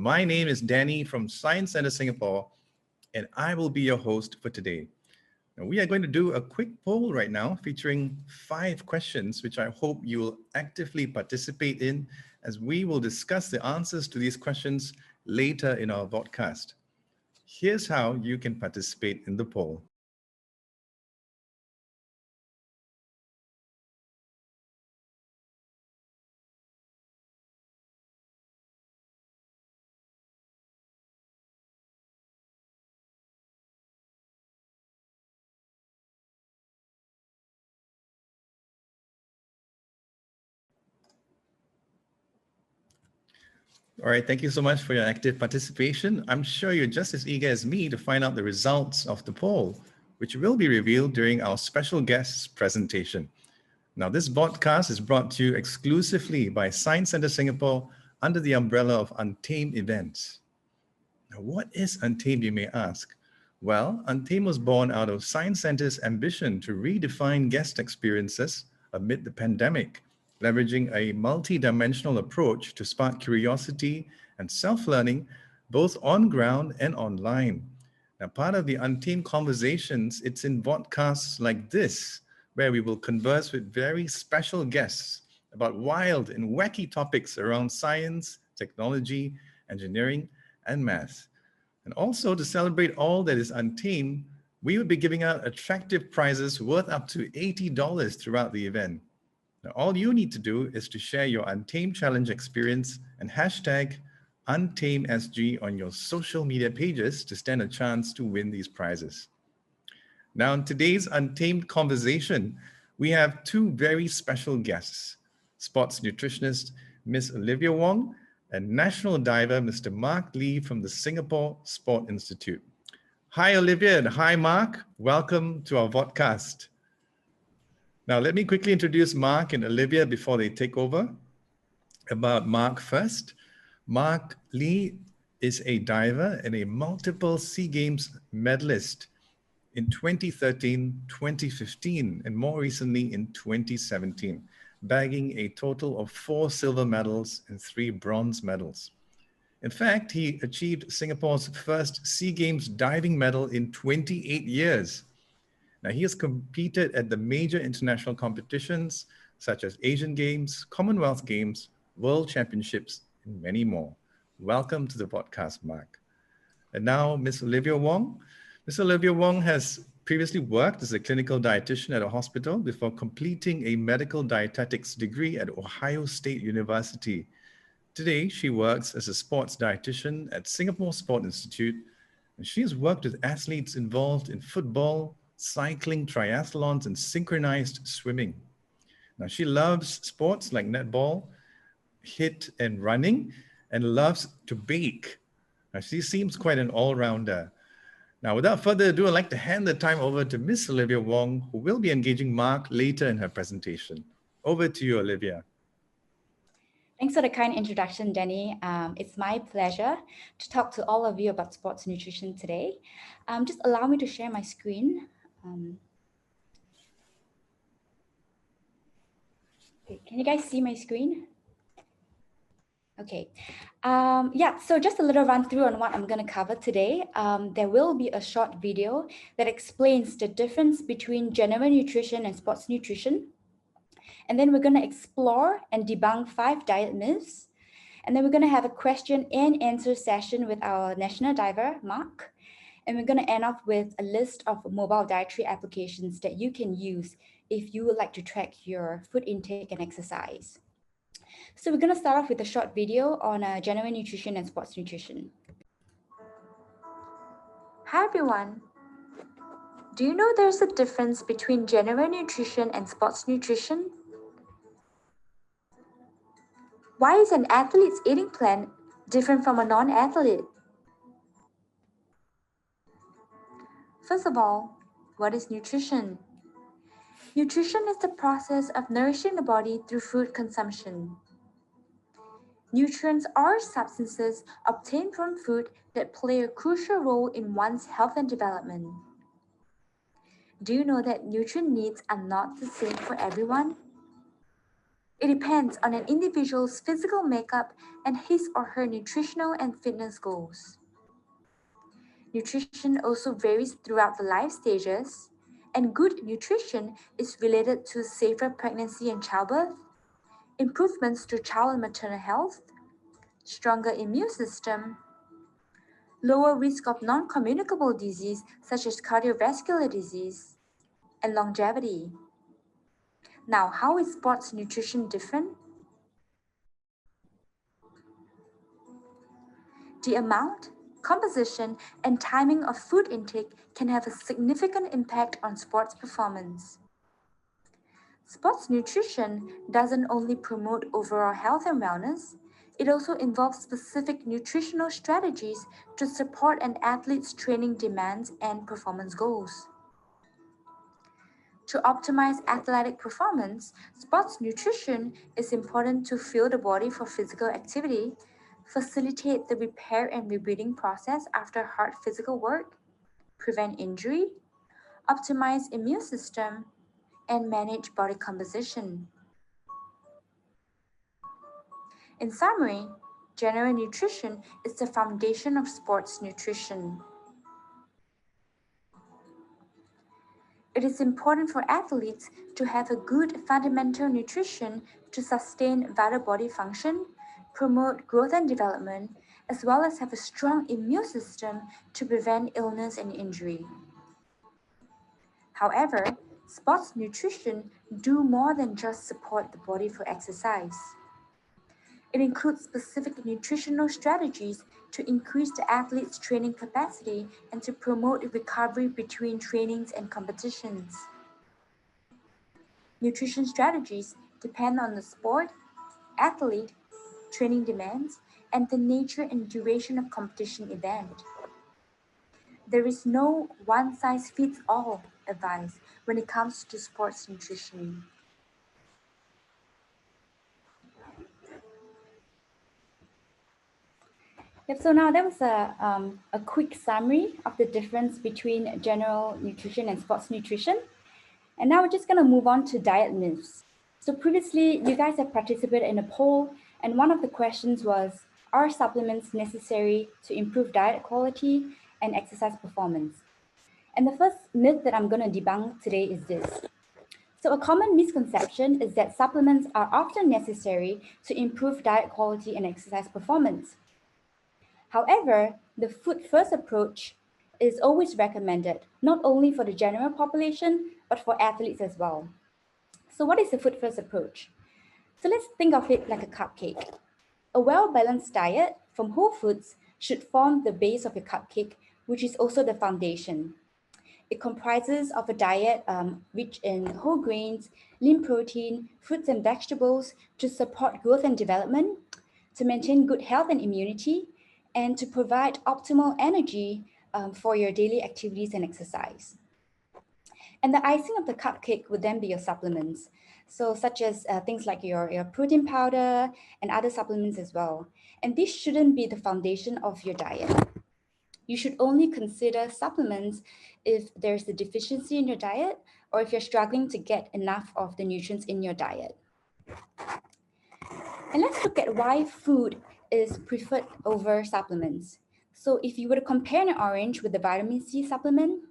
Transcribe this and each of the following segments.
My name is Danny from Science Center Singapore, and I will be your host for today. Now, we are going to do a quick poll right now featuring 5 questions, which I hope you will actively participate in, as we will discuss the answers to these questions later in our podcast. Here's how you can participate in the poll. All right, thank you so much for your active participation. I'm sure you're just as eager as me to find out the results of the poll, which will be revealed during our special guest's presentation. Now, this podcast is brought to you exclusively by Science Center Singapore under the umbrella of Untamed events. Now, what is Untamed, you may ask? Well, Untamed was born out of Science Center's ambition to redefine guest experiences amid the pandemic, leveraging a multi-dimensional approach to spark curiosity and self-learning, both on ground and online. Now, part of the Untamed conversations, it's in podcasts like this, where we will converse with very special guests about wild and wacky topics around science, technology, engineering, and math. And also, to celebrate all that is Untamed, we will be giving out attractive prizes worth up to $80 throughout the event. Now, all you need to do is to share your Untamed Challenge experience and hashtag UntamedSG on your social media pages to stand a chance to win these prizes. Now, in today's Untamed conversation, we have 2 very special guests, sports nutritionist Ms. Olivia Wong and national diver Mr. Mark Lee from the Singapore Sport Institute. Hi, Olivia, and hi, Mark. Welcome to our podcast. Now, let me quickly introduce Mark and Olivia before they take over. About Mark first. Mark Lee is a diver and a multiple SEA Games medalist in 2013, 2015, and more recently in 2017, bagging a total of 4 silver medals and 3 bronze medals. In fact, he achieved Singapore's first SEA Games diving medal in 28 years. Now, he has competed at the major international competitions such as Asian Games, Commonwealth Games, World Championships, and many more. Welcome to the podcast, Mark. And now, Ms. Olivia Wong. Ms. Olivia Wong has previously worked as a clinical dietitian at a hospital before completing a medical dietetics degree at Ohio State University. Today, she works as a sports dietitian at Singapore Sport Institute, and she has worked with athletes involved in football, cycling, triathlons, and synchronized swimming. Now, she loves sports like netball, HIIT, and running, and loves to bake. Now, she seems quite an all-rounder. Now, without further ado, I'd like to hand the time over to Miss Olivia Wong, who will be engaging Mark later in her presentation. Over to you, Olivia. Thanks for the kind introduction, Danny. It's my pleasure to talk to all of you about sports nutrition today. Just allow me to share my screen. Okay, can you guys see my screen? Okay. So just a little run through on what I'm going to cover today. There will be a short video that explains the difference between general nutrition and sports nutrition. And then we're going to explore and debunk 5 diet myths. And then we're going to have a question and answer session with our national diver, Mark. And we're going to end off with a list of mobile dietary applications that you can use if you would like to track your food intake and exercise. So we're going to start off with a short video on general nutrition and sports nutrition. Hi everyone. Do you know there's a difference between general nutrition and sports nutrition? Why is an athlete's eating plan different from a non-athlete? First of all, what is nutrition? Nutrition is the process of nourishing the body through food consumption. Nutrients are substances obtained from food that play a crucial role in one's health and development. Do you know that nutrient needs are not the same for everyone? It depends on an individual's physical makeup and his or her nutritional and fitness goals. Nutrition also varies throughout the life stages, and good nutrition is related to safer pregnancy and childbirth, improvements to child and maternal health, stronger immune system, lower risk of non-communicable disease such as cardiovascular disease, and longevity. Now, how is sports nutrition different? The amount, composition, and timing of food intake can have a significant impact on sports performance. Sports nutrition doesn't only promote overall health and wellness, it also involves specific nutritional strategies to support an athlete's training demands and performance goals. To optimize athletic performance, sports nutrition is important to fuel the body for physical activity, facilitate the repair and rebuilding process after hard physical work, prevent injury, optimize immune system, and manage body composition. In summary, general nutrition is the foundation of sports nutrition. It is important for athletes to have a good fundamental nutrition to sustain vital body function, promote growth and development, as well as have a strong immune system to prevent illness and injury. However, sports nutrition do more than just support the body for exercise. It includes specific nutritional strategies to increase the athlete's training capacity and to promote recovery between trainings and competitions. Nutrition strategies depend on the sport, athlete, training demands, and the nature and duration of competition event. There is no one-size-fits-all advice when it comes to sports nutrition. Yep, so now that was a quick summary of the difference between general nutrition and sports nutrition. And now we're just going to move on to diet myths. So previously, you guys have participated in a poll, and one of the questions was, are supplements necessary to improve diet quality and exercise performance? And the first myth that I'm going to debunk today is this. So a common misconception is that supplements are often necessary to improve diet quality and exercise performance. However, the food-first approach is always recommended, not only for the general population, but for athletes as well. So what is the food-first approach? So let's think of it like a cupcake. A well-balanced diet from whole foods should form the base of your cupcake, which is also the foundation. It comprises of a diet rich in whole grains, lean protein, fruits and vegetables to support growth and development, to maintain good health and immunity, and to provide optimal energy for your daily activities and exercise. And the icing of the cupcake would then be your supplements. So such as things like your protein powder and other supplements as well. And this shouldn't be the foundation of your diet. You should only consider supplements if there's a deficiency in your diet or if you're struggling to get enough of the nutrients in your diet. And let's look at why food is preferred over supplements. So if you were to compare an orange with a vitamin C supplement,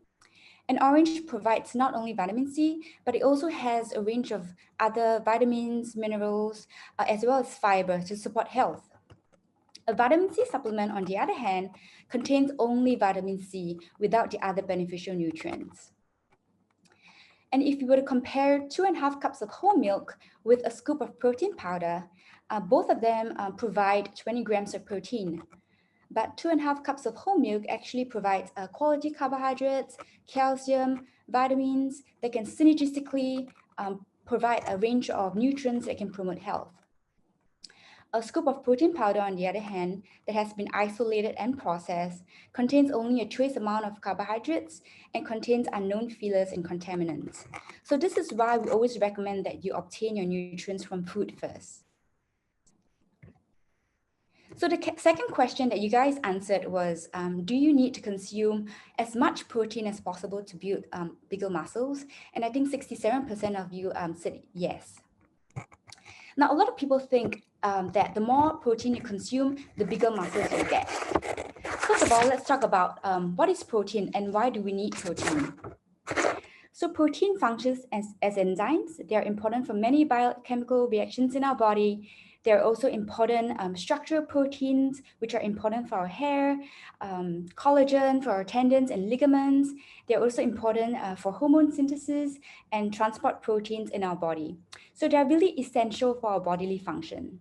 an orange provides not only vitamin C, but it also has a range of other vitamins, minerals, as well as fiber to support health. A vitamin C supplement, on the other hand, contains only vitamin C without the other beneficial nutrients. And if you were to compare 2.5 cups of whole milk with a scoop of protein powder, both of them provide 20 grams of protein. But 2.5 cups of whole milk actually provides quality carbohydrates, calcium, vitamins that can synergistically provide a range of nutrients that can promote health. A scoop of protein powder, on the other hand, that has been isolated and processed, contains only a trace amount of carbohydrates and contains unknown fillers and contaminants. So this is why we always recommend that you obtain your nutrients from food first. So the second question that you guys answered was, do you need to consume as much protein as possible to build bigger muscles? And I think 67% of you said yes. Now, a lot of people think that the more protein you consume, the bigger muscles you get. First of all, let's talk about what is protein and why do we need protein. So protein functions as enzymes. They are important for many biochemical reactions in our body. They're also important structural proteins, which are important for our hair, collagen for our tendons and ligaments. They're also important for hormone synthesis and transport proteins in our body. So they're really essential for our bodily function.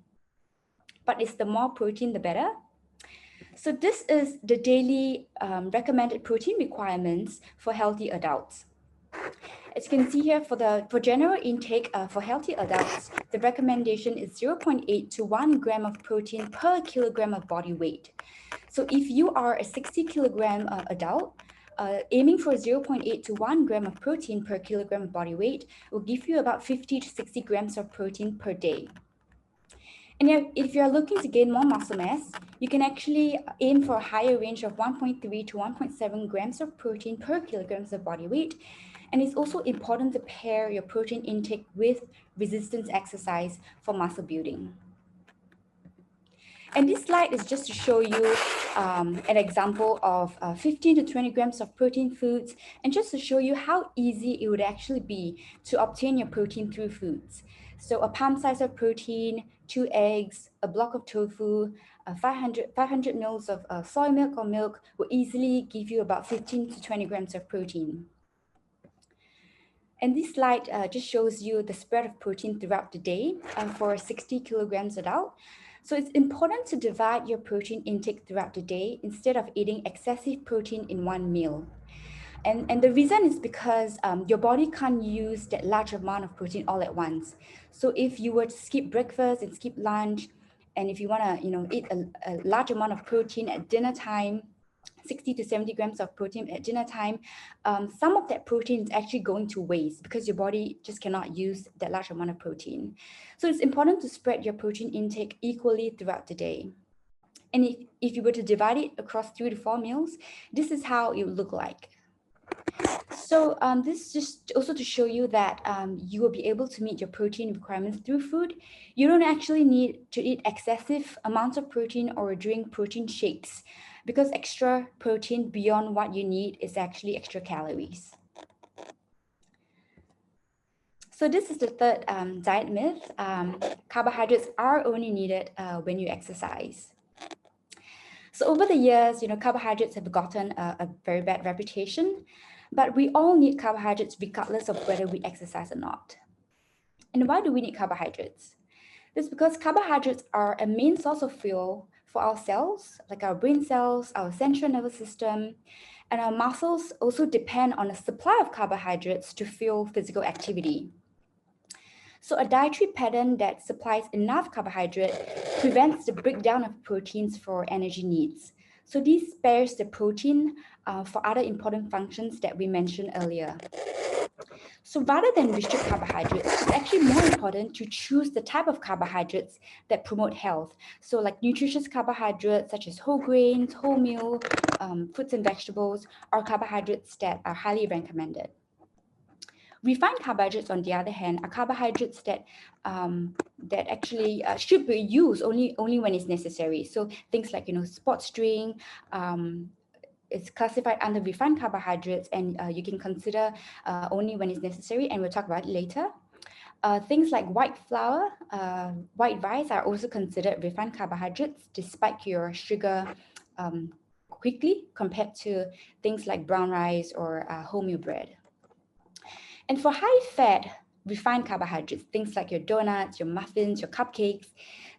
But is the more protein, the better? So this is the daily recommended protein requirements for healthy adults. As you can see here, for general intake for healthy adults, the recommendation is 0.8 to 1 gram of protein per kilogram of body weight. So if you are a 60 kilogram adult, aiming for 0.8 to 1 gram of protein per kilogram of body weight will give you about 50 to 60 grams of protein per day. And if you're looking to gain more muscle mass, you can actually aim for a higher range of 1.3 to 1.7 grams of protein per kilograms of body weight. And it's also important to pair your protein intake with resistance exercise for muscle building. And this slide is just to show you an example of 15 to 20 grams of protein foods, and just to show you how easy it would actually be to obtain your protein through foods. So a palm size of protein, 2 eggs, a block of tofu, 500 mils of soy milk or milk will easily give you about 15 to 20 grams of protein. And this slide just shows you the spread of protein throughout the day for a 60 kilograms adult. So it's important to divide your protein intake throughout the day instead of eating excessive protein in one meal. And the reason is because your body can't use that large amount of protein all at once. So if you were to skip breakfast and skip lunch, and if you want to eat a large amount of protein at dinner time, 60 to 70 grams of protein at dinner time, some of that protein is actually going to waste because your body just cannot use that large amount of protein. So it's important to spread your protein intake equally throughout the day. And if you were to divide it across 3 to 4 meals, this is how it would look like. So this is just also to show you that you will be able to meet your protein requirements through food. You don't actually need to eat excessive amounts of protein or drink protein shakes, because extra protein beyond what you need is actually extra calories. So this is the third diet myth. Carbohydrates are only needed when you exercise. So over the years, carbohydrates have gotten a very bad reputation, but we all need carbohydrates regardless of whether we exercise or not. And why do we need carbohydrates? This is because carbohydrates are a main source of fuel for our cells, like our brain cells, our central nervous system, and our muscles also depend on a supply of carbohydrates to fuel physical activity. So a dietary pattern that supplies enough carbohydrate prevents the breakdown of proteins for energy needs. So this spares the protein for other important functions that we mentioned earlier. So rather than restrict carbohydrates, it's actually more important to choose the type of carbohydrates that promote health. So like nutritious carbohydrates such as whole grains, wholemeal, fruits and vegetables, are carbohydrates that are highly recommended. Refined carbohydrates, on the other hand, are carbohydrates that actually should be used only when it's necessary. So things like sports drink, it's classified under refined carbohydrates, and you can consider only when it's necessary, and we'll talk about it later. Things like white flour, white rice are also considered refined carbohydrates, despite your sugar quickly compared to things like brown rice or wholemeal bread. And for high-fat refined carbohydrates, things like your donuts, your muffins, your cupcakes,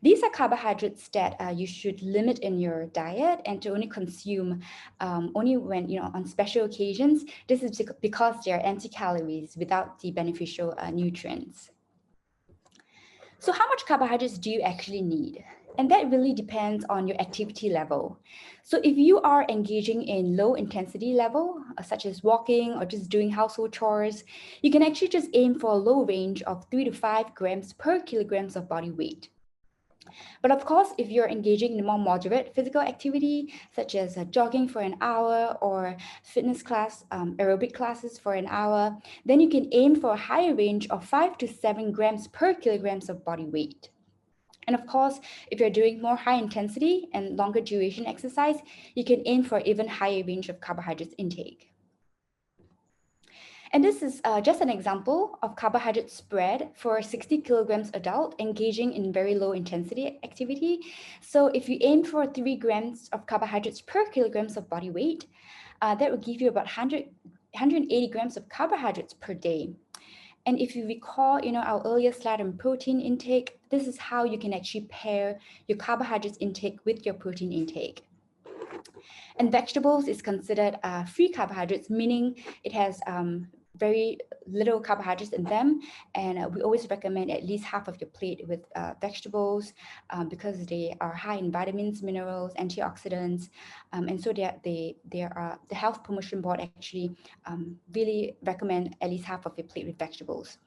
these are carbohydrates that you should limit in your diet and to only consume only when, on special occasions. This is because they are empty calories without the beneficial nutrients. So how much carbohydrates do you actually need? And that really depends on your activity level. So if you are engaging in low intensity level, such as walking or just doing household chores, you can actually just aim for a low range of 3 to 5 grams per kilograms of body weight. But of course, if you're engaging in a more moderate physical activity, such as jogging for an hour or fitness class, aerobic classes for an hour, then you can aim for a higher range of 5 to 7 grams per kilograms of body weight. And of course, if you're doing more high intensity and longer duration exercise, you can aim for even higher range of carbohydrates intake. And this is just an example of carbohydrate spread for a 60 kilograms adult engaging in very low intensity activity. So if you aim for 3 grams of carbohydrates per kilograms of body weight, that will give you about 180 grams of carbohydrates per day. And if you recall, our earlier slide on protein intake, this is how you can actually pair your carbohydrates intake with your protein intake. And vegetables is considered free carbohydrates, meaning it has very little carbohydrates in them. And we always recommend at least half of your plate with vegetables because they are high in vitamins, minerals, antioxidants. And so the Health Promotion Board actually really recommend at least half of your plate with vegetables.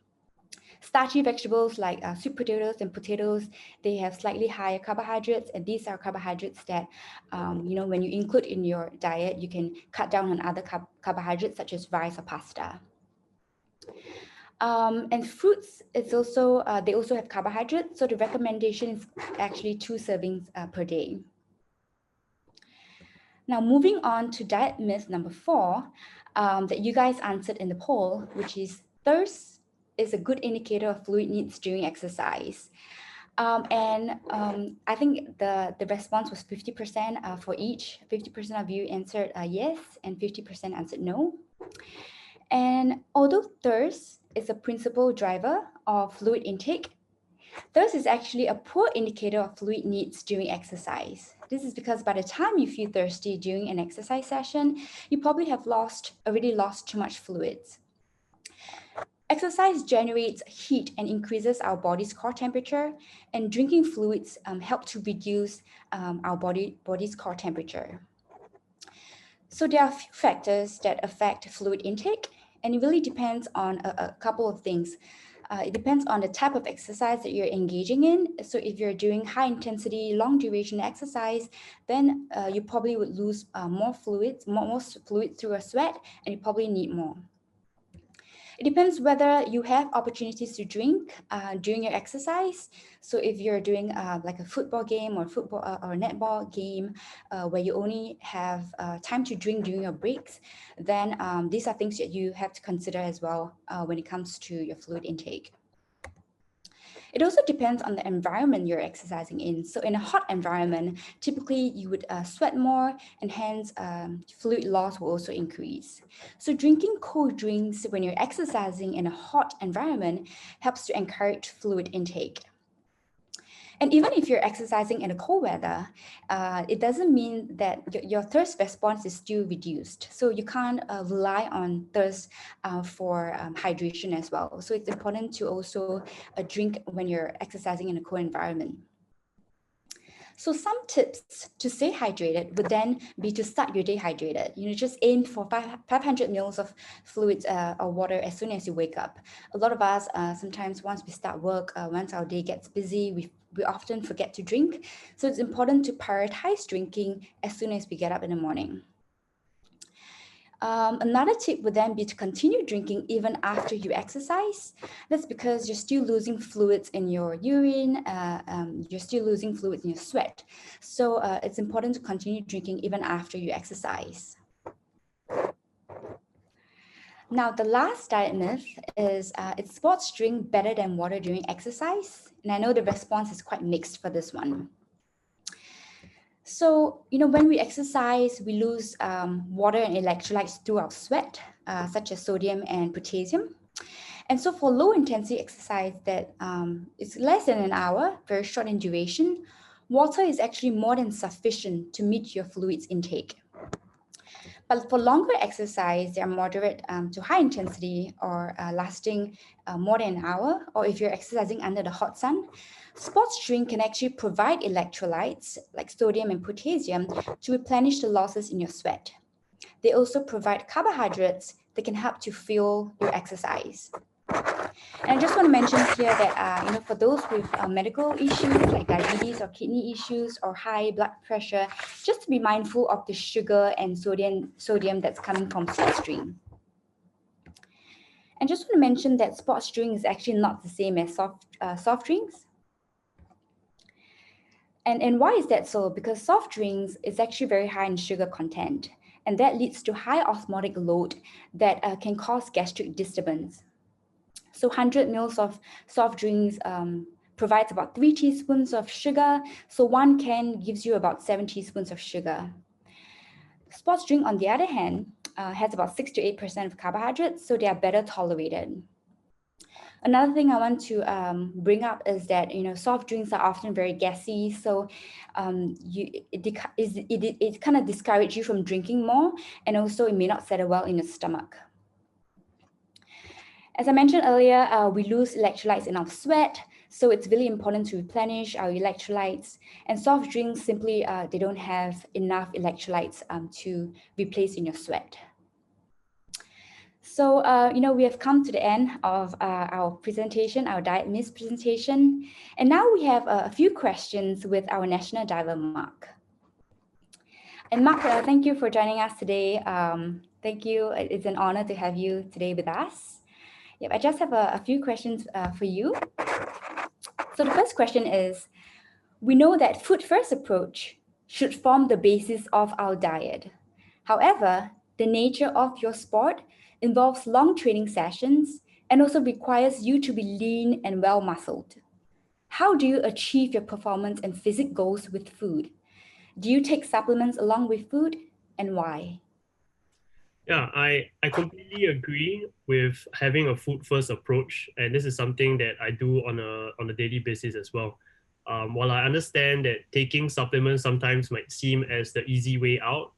Starchy vegetables like sweet potatoes and potatoes, they have slightly higher carbohydrates, and these are carbohydrates that, when you include in your diet, you can cut down on other carbohydrates such as rice or pasta. And fruits, it's also they also have carbohydrates, so the recommendation is actually 2 servings per day. Now, moving on to diet myth number 4 that you guys answered in the poll, which is thirst is a good indicator of fluid needs during exercise. I think the response was 50% for each. 50% of you answered yes, and 50% answered no. And although thirst is a principal driver of fluid intake, thirst is actually a poor indicator of fluid needs during exercise. This is because by the time you feel thirsty during an exercise session, you probably have already lost too much fluids. Exercise generates heat and increases our body's core temperature, and drinking fluids help to reduce our body's core temperature. So there are a few factors that affect fluid intake, and it really depends on a couple of things. It depends on the type of exercise that you're engaging in. So if you're doing high intensity, long duration exercise, then you probably would lose more fluid through a sweat, and you probably need more. It depends whether you have opportunities to drink during your exercise. So if you're doing like a football game or a netball game where you only have time to drink during your breaks, then these are things that you have to consider as well when it comes to your fluid intake. It also depends on the environment you're exercising in. So in a hot environment, typically you would sweat more, and hence fluid loss will also increase. So drinking cold drinks when you're exercising in a hot environment helps to encourage fluid intake. And even if you're exercising in a cold weather, it doesn't mean that your thirst response is still reduced. So you can't rely on thirst for hydration as well. So it's important to also drink when you're exercising in a cold environment. So some tips to stay hydrated would then be to start your day hydrated. Just aim for 500 mils of fluids or water as soon as you wake up. A lot of us, sometimes once we start work, once our day gets busy, we often forget to drink. So it's important to prioritize drinking as soon as we get up in the morning. Another tip would then be to continue drinking even after you exercise. That's because you're still losing fluids in your urine, you're still losing fluids in your sweat. So it's important to continue drinking even after you exercise. Now, the last diet myth is it's sports drink better than water during exercise. And I know the response is quite mixed for this one. So, when we exercise, we lose water and electrolytes through our sweat, such as sodium and potassium. And so for low intensity exercise that is less than an hour, very short in duration, water is actually more than sufficient to meet your fluids intake. But for longer exercise, they are moderate to high intensity or lasting more than an hour, or if you're exercising under the hot sun, sports drink can actually provide electrolytes like sodium and potassium to replenish the losses in your sweat. They also provide carbohydrates that can help to fuel your exercise. And I just want to mention here that, for those with medical issues like diabetes or kidney issues or high blood pressure, just to be mindful of the sugar and sodium that's coming from sports drink. And just want to mention that sports drink is actually not the same as soft drinks. And why is that so? Because soft drinks is actually very high in sugar content, and that leads to high osmotic load that can cause gastric disturbance. So 100 mils of soft drinks provides about 3 teaspoons of sugar. So one can gives you about 7 teaspoons of sugar. Sports drink, on the other hand, has about 6 to 8% of carbohydrates, so they are better tolerated. Another thing I want to bring up is that soft drinks are often very gassy, so it kind of discourages you from drinking more, and also it may not settle well in your stomach. As I mentioned earlier, we lose electrolytes in our sweat, so it's really important to replenish our electrolytes. And soft drinks simply they don't have enough electrolytes to replace in your sweat. So, we have come to the end of our presentation, our diet myths presentation. And now we have a few questions with our national diver, Mark. And Mark, thank you for joining us today. Thank you. It's an honor to have you today with us. Yep, I just have a few questions for you. So the first question is, we know that food first approach should form the basis of our diet. However, the nature of your sport involves long training sessions and also requires you to be lean and well muscled. How do you achieve your performance and physique goals with food? Do you take supplements along with food, and why? Yeah, I completely agree with having a food first approach, and this is something that I do on a daily basis as well. While I understand that taking supplements sometimes might seem as the easy way out,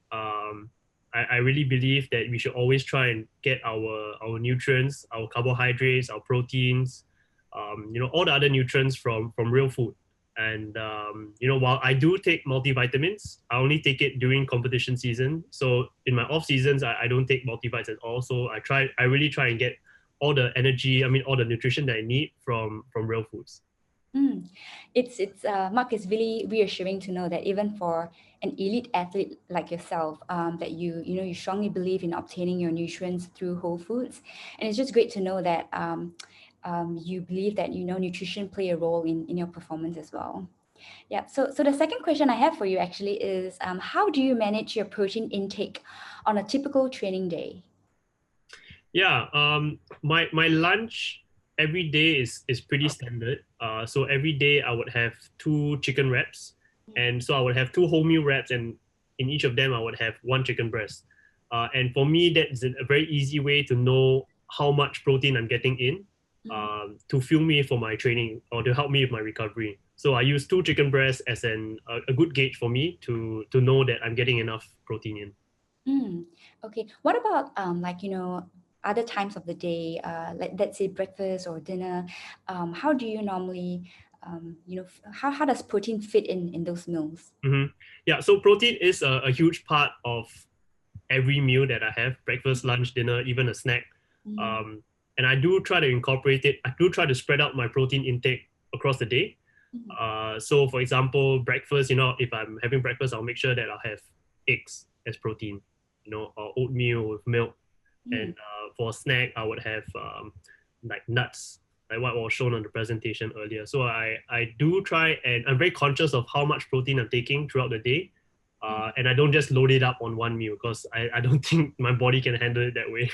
I really believe that we should always try and get our nutrients, our carbohydrates, our proteins, all the other nutrients from real food. And, while I do take multivitamins, I only take it during competition season. So in my off seasons, I don't take multivitamins at all. So I really try and get all the energy, all the nutrition that I need from real foods. It's Mark, is really reassuring to know that even for an elite athlete like yourself, that you strongly believe in obtaining your nutrients through whole foods. And it's just great to know that you believe that nutrition play a role in your performance as well. Yeah. So the second question I have for you actually is, how do you manage your protein intake on a typical training day? Yeah. My lunch every day is pretty standard. So every day I would have 2 chicken wraps, and so I would have 2 wholemeal wraps, and in each of them I would have 1 chicken breast. And for me, that's a very easy way to know how much protein I'm getting in, to fuel me for my training or to help me with my recovery. So I use 2 chicken breasts as a good gauge for me to know that I'm getting enough protein in. Okay. What about other times of the day, let's say breakfast or dinner? How do you normally, how does protein fit in those meals? Yeah, so protein is a huge part of every meal that I have: breakfast, lunch, dinner, even a snack. And I do try to incorporate it. I do try to spread out my protein intake across the day. So for example, breakfast, if I'm having breakfast, I'll make sure that I'll have eggs as protein, or oatmeal with milk. And for snack, I would have like nuts, like what was shown on the presentation earlier. So I do try, and I'm very conscious of how much protein I'm taking throughout the day. And I don't just load it up on one meal, because I don't think my body can handle it that way.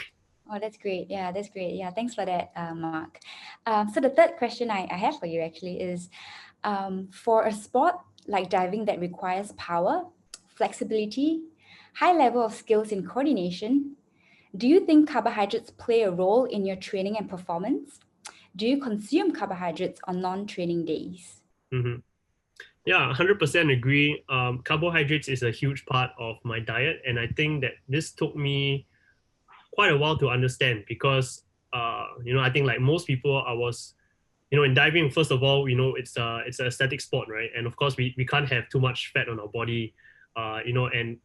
Oh, that's great. Yeah, that's great. Yeah, thanks for that, Mark. So the third question I have for you actually is, for a sport like diving that requires power, flexibility, high level of skills in coordination, do you think carbohydrates play a role in your training and performance? Do you consume carbohydrates on non-training days? Yeah, 100% agree. Carbohydrates is a huge part of my diet, and I think that this took me quite a while to understand, because I think like most people, I was, in diving, first of all, it's an aesthetic sport, right? And of course we can't have too much fat on our body, and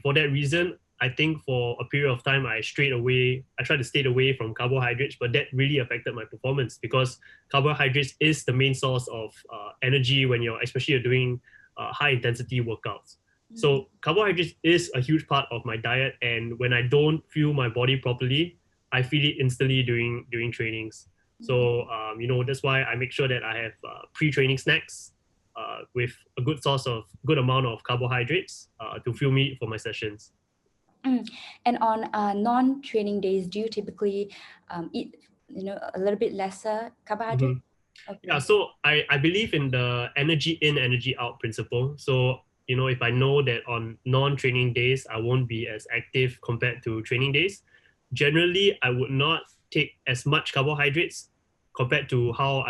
for that reason, I think for a period of time, I tried to stay away from carbohydrates, but that really affected my performance because carbohydrates is the main source of energy when especially you're doing high intensity workouts. So carbohydrates is a huge part of my diet, and when I don't fuel my body properly, I feel it instantly during trainings. So that's why I make sure that I have pre-training snacks with a good amount of carbohydrates to fuel me for my sessions. And on non-training days, do you typically eat, a little bit lesser carbohydrate? Mm-hmm. Okay. Yeah, so I believe in the energy in, energy out principle. So, if I know that on non-training days, I won't be as active compared to training days, generally, I would not take as much carbohydrates compared to how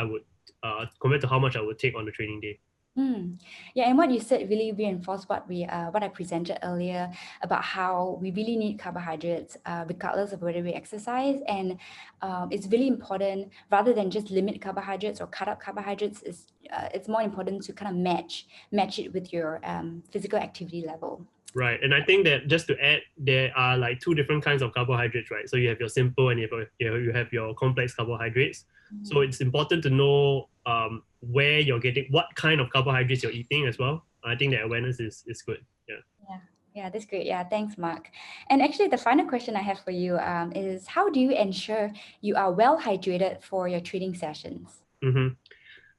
much I would take on the training day. Yeah, and what you said really reinforced what I presented earlier about how we really need carbohydrates regardless of whether we exercise, and it's really important rather than just limit carbohydrates or cut out carbohydrates. It's more important to kind of match it with your physical activity level. Right, and I think that just to add, there are like two different kinds of carbohydrates, right? So you have your simple and you have your complex carbohydrates. So it's important to know where you're getting, what kind of carbohydrates you're eating as well. I think that awareness is good. Yeah, that's great. Yeah, thanks, Mark. And actually, the final question I have for you is how do you ensure you are well hydrated for your training sessions? Mm-hmm.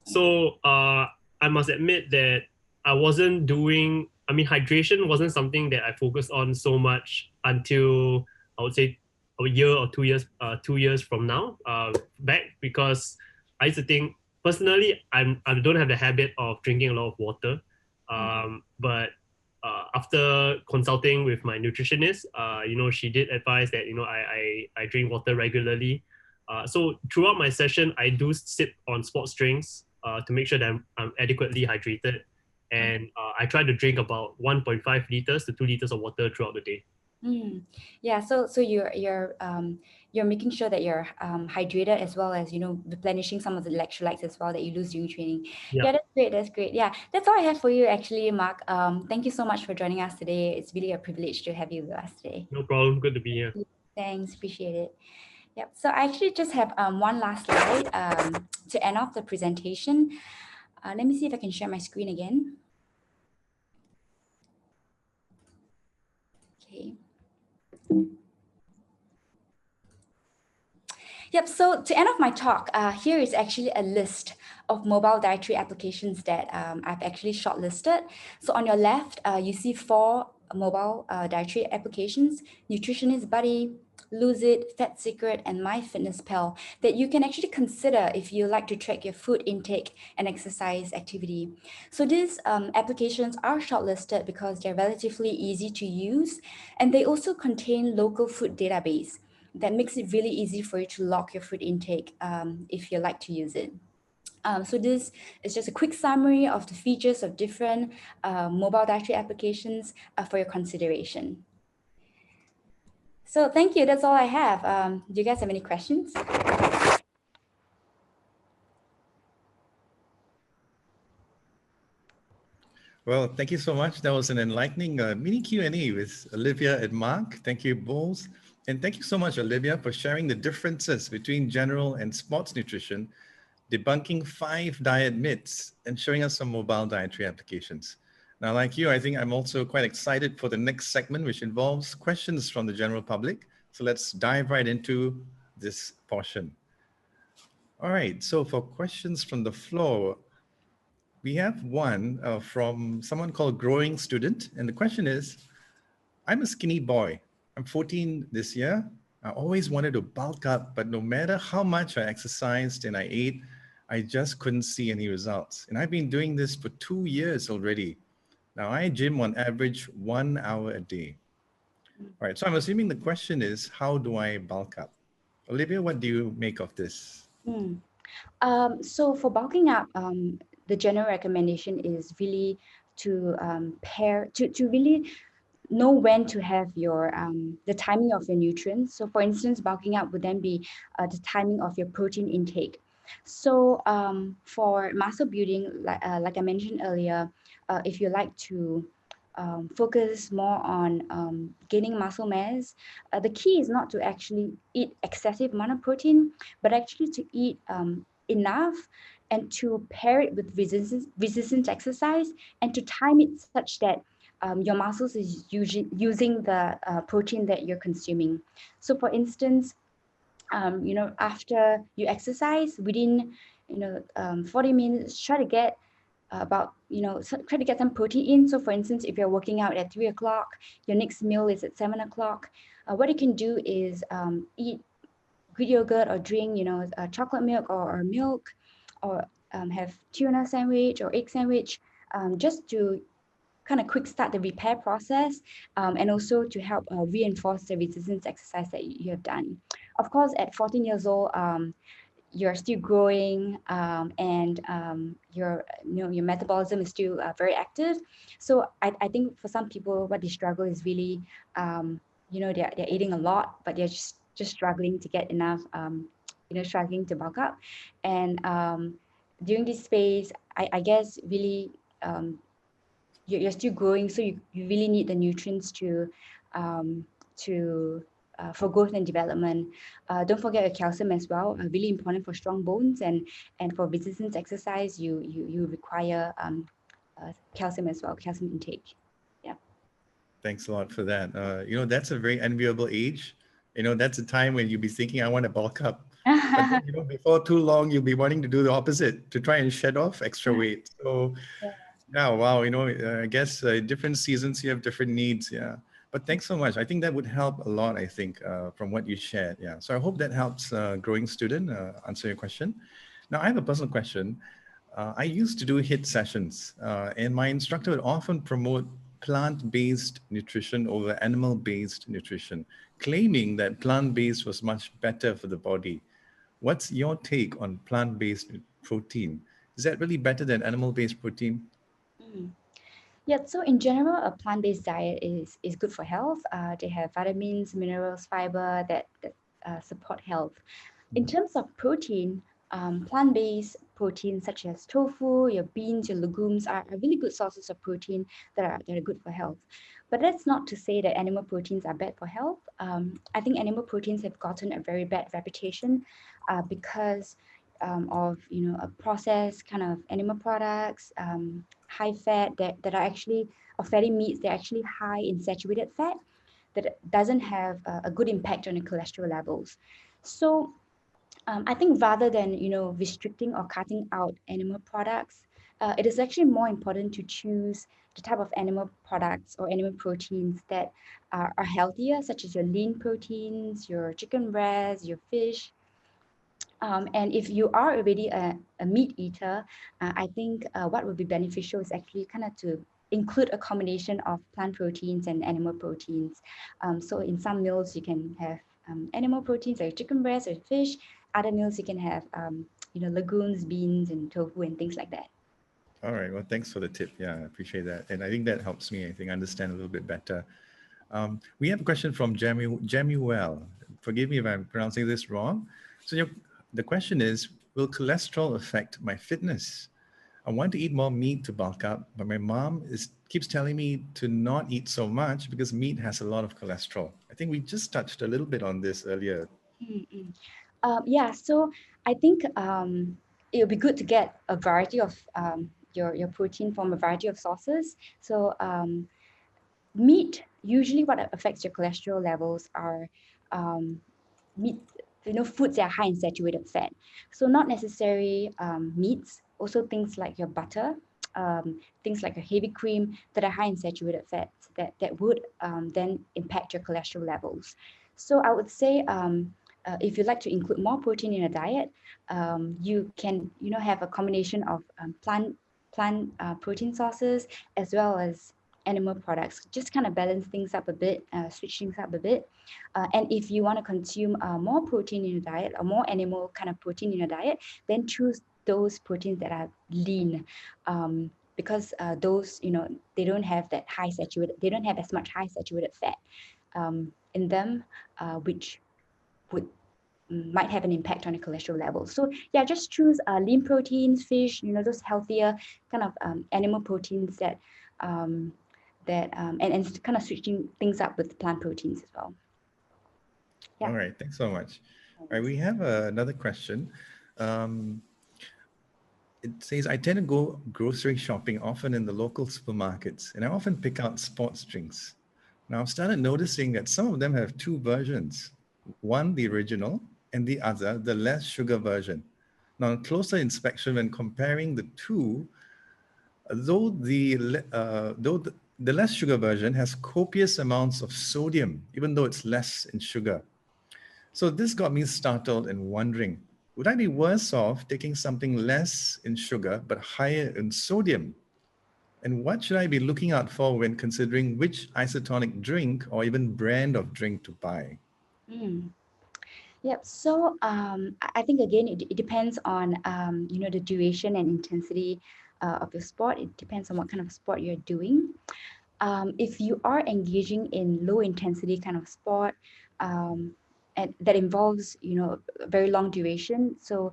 So I must admit that hydration wasn't something that I focused on so much until I would say a year or 2 years from now back, because I used to think personally I don't have the habit of drinking a lot of water, but after consulting with my nutritionist, she did advise that I drink water regularly. So throughout my session, I do sip on sports drinks to make sure that I'm adequately hydrated. And I try to drink about 1.5 liters to 2 liters of water throughout the day. Yeah, so you're making sure that you're hydrated as well as replenishing some of the electrolytes as well that you lose during training. Yeah, that's great. Yeah, that's all I have for you actually, Mark. Thank you so much for joining us today. It's really a privilege to have you with us today. No problem. Good to be here. Thanks, appreciate it. Yep. So I actually just have one last slide to end off the presentation. Let me see if I can share my screen again. Okay. Yep, so to end off my talk, here is actually a list of mobile dietary applications that I've actually shortlisted. So on your left, you see 4 mobile dietary applications: Nutritionist Buddy, Lose It, Fat Secret, and MyFitnessPal, that you can actually consider if you like to track your food intake and exercise activity. So these applications are shortlisted because they're relatively easy to use, and they also contain local food database that makes it really easy for you to log your food intake if you like to use it. So this is just a quick summary of the features of different mobile dietary applications for your consideration. So thank you, that's all I have. Do you guys have any questions? Well, thank you so much. That was an enlightening mini Q&A with Olivia and Mark. Thank you both. And thank you so much, Olivia, for sharing the differences between general and sports nutrition, debunking 5 diet myths, and showing us some mobile dietary applications. Now, like you, I think I'm also quite excited for the next segment, which involves questions from the general public. So let's dive right into this portion. All right, so for questions from the floor, we have one from someone called Growing Student. And the question is, I'm a skinny boy. I'm 14 this year. I always wanted to bulk up, but no matter how much I exercised and I ate, I just couldn't see any results. And I've been doing this for 2 years already. Now I gym on average 1 hour a day. All right, so I'm assuming the question is, how do I bulk up? Olivia, what do you make of this? So for bulking up, the general recommendation is really to to really know when to have your the timing of your nutrients. So for instance, bulking up would then be the timing of your protein intake. So for muscle building, like I mentioned earlier, if you like to focus more on gaining muscle mass, the key is not to actually eat excessive amount of protein, but actually to eat enough and to pair it with resistance exercise and to time it such that your muscles is usually using the protein that you're consuming. So for instance, after you exercise, within 40 minutes, try to get try to get some protein in. So for instance, if you're working out at 3 o'clock, your next meal is at 7 o'clock, what you can do is eat Greek yogurt or drink chocolate milk or milk, or have tuna sandwich or egg sandwich, just to kind of quick start the repair process, and also to help reinforce the resistance exercise that you have done. Of course, at 14 years old, you're still growing, and your metabolism is still very active. So I think for some people, what they struggle is really, they're eating a lot, but they're just struggling to get enough, struggling to bulk up. And during this phase, I guess really, you're still growing, so you really need the nutrients to for growth and development. Don't forget your calcium as well, really important for strong bones, and for resistance exercise, you require calcium as well, calcium intake. Yeah. Thanks a lot for that. That's a very enviable age. That's a time when you'll be thinking, I want to bulk up. But then, before too long, you'll be wanting to do the opposite, to try and shed off extra weight. So yeah, wow. I guess different seasons, you have different needs. Yeah. But thanks so much. I think that would help a lot, I think, from what you shared. Yeah. So I hope that helps growing student answer your question. Now, I have a personal question. I used to do HIIT sessions, and my instructor would often promote plant-based nutrition over animal-based nutrition, claiming that plant-based was much better for the body. What's your take on plant-based protein? Is that really better than animal-based protein? Mm. Yeah, so in general, a plant-based diet is good for health. They have vitamins, minerals, fiber that support health. In terms of protein, plant-based proteins such as tofu, your beans, your legumes are really good sources of protein that are good for health. But that's not to say that animal proteins are bad for health. I think animal proteins have gotten a very bad reputation because of a processed kind of animal products, high fat that are actually, or fatty meats, they're actually high in saturated fat that doesn't have a good impact on the cholesterol levels. So I think rather than restricting or cutting out animal products, it is actually more important to choose the type of animal products or animal proteins that are healthier, such as your lean proteins, your chicken breast, your fish. And if you are already a meat eater, I think what would be beneficial is actually kind of to include a combination of plant proteins and animal proteins. So in some meals, you can have animal proteins like chicken breast or fish. Other meals, you can have legumes, beans, and tofu and things like that. All right. Well, thanks for the tip. Yeah, I appreciate that. And I think that helps me, I think, understand a little bit better. We have a question from Jamuel. Forgive me if I'm pronouncing this wrong. So the question is, will cholesterol affect my fitness? I want to eat more meat to bulk up, but my mom keeps telling me to not eat so much because meat has a lot of cholesterol. I think we just touched a little bit on this earlier. Yeah, so I think it would be good to get a variety of your protein from a variety of sources. So meat, usually what affects your cholesterol levels are meat, foods that are high in saturated fat. So not necessarily meats, also things like your butter, things like a heavy cream that are high in saturated fats that would then impact your cholesterol levels. So I would say if you'd like to include more protein in a diet, you can have a combination of plant protein sources as well as animal products. Just kind of balance things up a bit, switch things up a bit. And if you want to consume more protein in your diet or more animal kind of protein in your diet, then choose those proteins that are lean, because those they don't have that high saturated, they don't have as much high saturated fat in them, which might have an impact on the cholesterol level. So yeah, just choose lean proteins, fish, those healthier kind of animal proteins that that and kind of switching things up with plant proteins as well. Yeah. All right, thanks so much. All right, we have another question. It says, I tend to go grocery shopping often in the local supermarkets, and I often pick out sports drinks. Now, I've started noticing that some of them have two versions, one the original and the other the less sugar version. Now, on closer inspection, when comparing the two, though the less sugar version has copious amounts of sodium, even though it's less in sugar. So this got me startled and wondering, would I be worse off taking something less in sugar but higher in sodium? And what should I be looking out for when considering which isotonic drink or even brand of drink to buy? Yep. So I think again, it depends on the duration and intensity of your sport. It depends on what kind of sport you're doing. If you are engaging in low intensity kind of sport, and that involves a very long duration. So,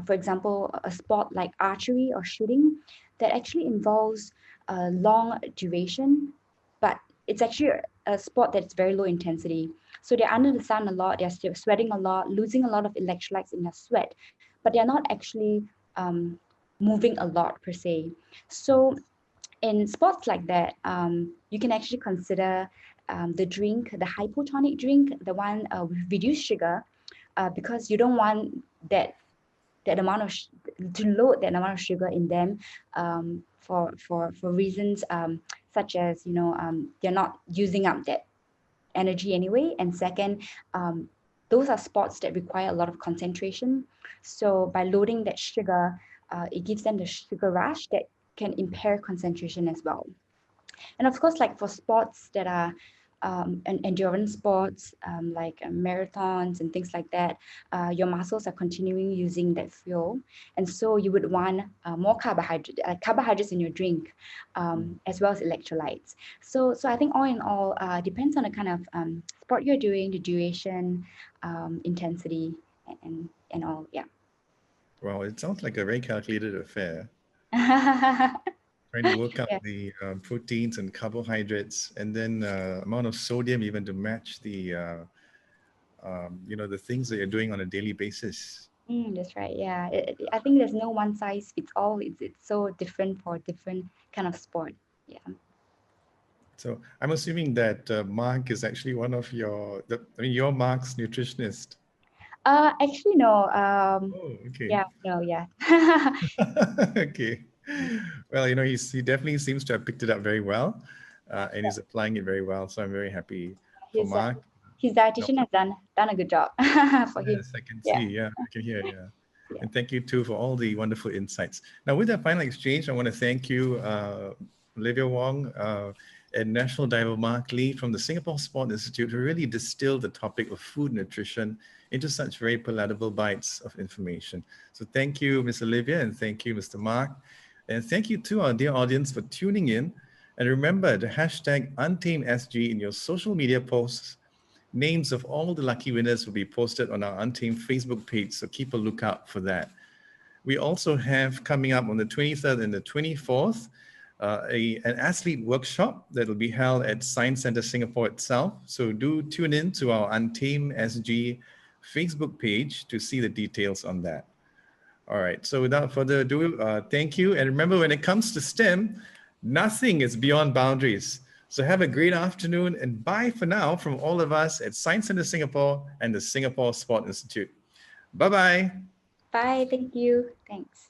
for example, a sport like archery or shooting, that actually involves a long duration, but it's actually a sport that's very low intensity. So they're under the sun a lot, they're still sweating a lot, losing a lot of electrolytes in their sweat, but they're not actually moving a lot per se. So in sports like that, you can actually consider the drink, the hypotonic drink, the one with reduced sugar, because you don't want that amount of to load that amount of sugar in them for reasons such as they're not using up that energy anyway, and second, those are sports that require a lot of concentration. So by loading that sugar, it gives them the sugar rush that can impair concentration as well. And of course, like for sports that are endurance sports, like marathons and things like that, your muscles are continuing using that fuel. And so you would want more carbohydrates in your drink, as well as electrolytes. So I think all in all, depends on the kind of sport you're doing, the duration, intensity, and all, yeah. Well, it sounds like a very calculated affair. Trying to work out Yeah. the proteins and carbohydrates, and then amount of sodium even to match the the things that you're doing on a daily basis. That's right. Yeah, I think there's no one size fits all. It's so different for different kind of sport. Yeah. So I'm assuming that Mark is actually one of you're Mark's nutritionist. Actually, no. Oh, okay. Yeah, no, yeah. Okay. Well, he definitely seems to have picked it up very well, and he's applying it very well. So I'm very happy for His Mark. his dietitian has done a good job for him. Yes, I can Yeah. see. Yeah, I can hear. Yeah. Yeah. And thank you too for all the wonderful insights. Now, with that final exchange, I want to thank you, Olivia Wong, and National Diver Mark Lee from the Singapore Sport Institute, who really distilled the topic of food nutrition into such very palatable bites of information. So thank you, Ms. Olivia, and thank you, Mr. Mark. And thank you to our dear audience for tuning in. And remember the hashtag UntamedSG in your social media posts. Names of all the lucky winners will be posted on our Untamed Facebook page, so keep a lookout for that. We also have coming up on the 23rd and the 24th, an athlete workshop that will be held at Science Center Singapore itself. So do tune in to our Untamed SG Facebook page to see the details on that. All right, so without further ado, thank you. And remember, when it comes to STEM, nothing is beyond boundaries. So have a great afternoon, and bye for now from all of us at Science Center Singapore and the Singapore Sport Institute. Bye-bye. Bye. Thank you. Thanks.